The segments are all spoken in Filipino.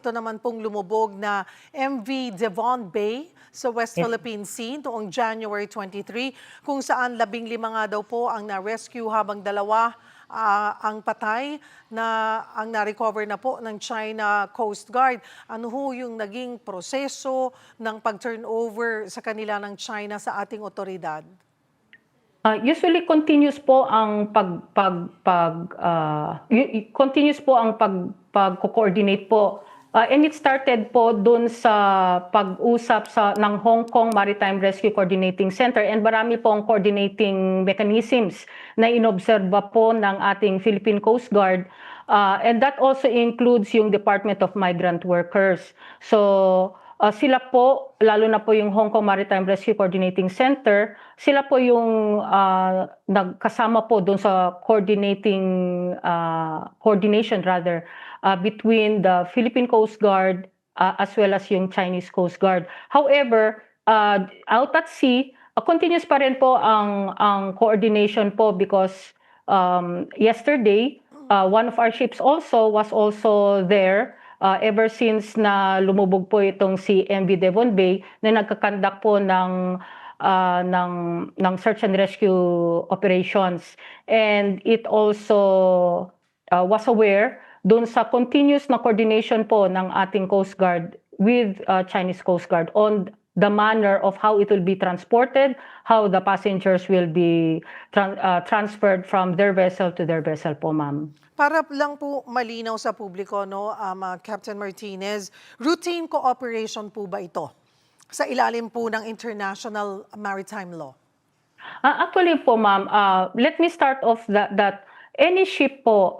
ito naman pong lumubog na MV Devon Bay sa West Yes. Philippine Sea noong January 23, kung saan 15 nga daw po ang na-rescue habang dalawa ang patay na ang na-recover na po ng China Coast Guard. Ano ho yung naging proseso ng pag-turnover sa kanila ng China sa ating otoridad? Usually continuous po ang continuous po ang pagko-coordinate po. And it started po dun sa pag-usap ng Hong Kong Maritime Rescue Coordinating Center, and marami pong coordinating mechanisms na inobserba po ng ating Philippine Coast Guard. And that also includes yung Department of Migrant Workers. So sila po, lalo na po yung Hong Kong Maritime Rescue Coordinating Center, sila po yung nagkasama po doon sa coordination rather between the Philippine Coast Guard as well as yung Chinese Coast Guard. However, out at sea, continuous pa rin po ang coordination po because yesterday, one of our ships was also there. Ever since na lumubog po itong si MV Devon Bay na nagkakandak po ng search and rescue operations. And it also was aware doon sa continuous na coordination po ng ating Coast Guard with Chinese Coast Guard on the manner of how it will be transported, how the passengers will be transferred from their vessel to their vessel po, ma'am. Para lang po malinaw sa publiko, no, Captain Martinez, routine cooperation po ba ito sa ilalim po ng international maritime law? Actually po, ma'am, let me start off that any ship po,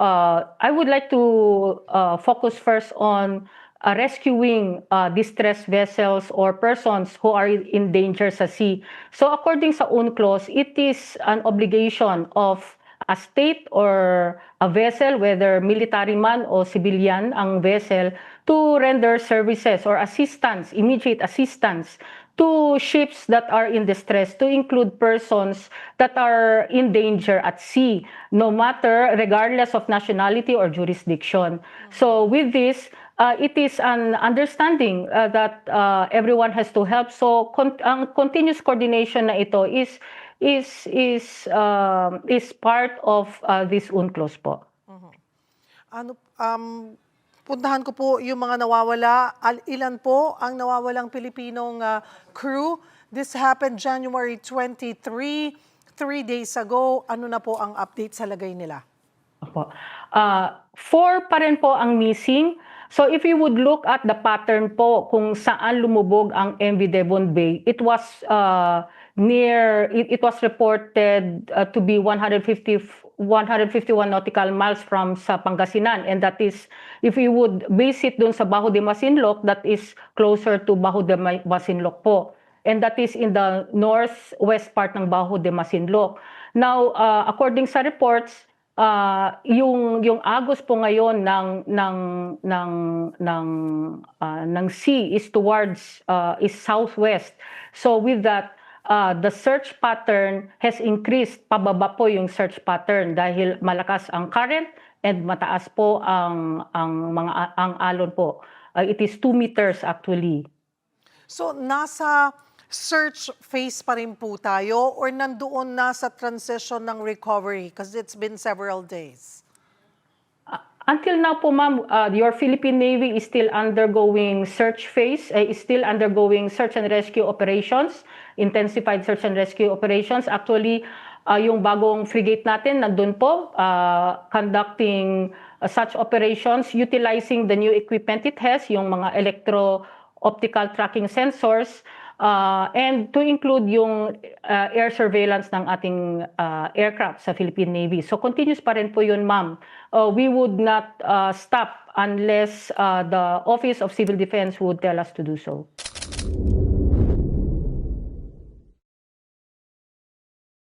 I would like to focus first on rescuing distressed vessels or persons who are in danger sa sea. So according sa UNCLOS, it is an obligation of a state or a vessel, whether military man or civilian ang vessel, to render services or assistance, immediate assistance to ships that are in distress, to include persons that are in danger at sea, no matter, regardless of nationality or jurisdiction. So with this, it is an understanding that everyone has to help. So ang continuous coordination na ito is part of this UNCLOS po. Puntahan ko po yung mga nawawala. Ilan po ang nawawalang Pilipinong crew? This happened January 23, 3 days ago. Ano na po ang update sa lagay nila? Opo. 4 pa rin po ang missing. So if you would look at the pattern po kung saan lumubog ang MV Devon Bay, it was it was reported to be 151 nautical miles from sa Pangasinan, and that is, if you would base it dun sa Bajo de Masinloc, that is closer to Bajo de Masinloc po, and that is in the northwest part ng Bajo de Masinloc. Now, according sa reports, yung agos po ngayon ng sea is towards is southwest. So with that, the search pattern has increased. Pababa po yung search pattern dahil malakas ang current and mataas po ang alon po. It is 2 meters actually. So nasa search phase pa rin po tayo or nandoon na sa transition ng recovery because it's been several days? Until now po, ma'am, your Philippine Navy is still undergoing search phase, is still undergoing search and rescue operations, intensified search and rescue operations. Actually, yung bagong frigate natin nandun po, conducting such operations, utilizing the new equipment it has, yung mga electro-optical tracking sensors, and to include yung air surveillance ng ating aircraft sa Philippine Navy. So continuous pa rin po yun, ma'am. We would not stop unless the Office of Civil Defense would tell us to do so.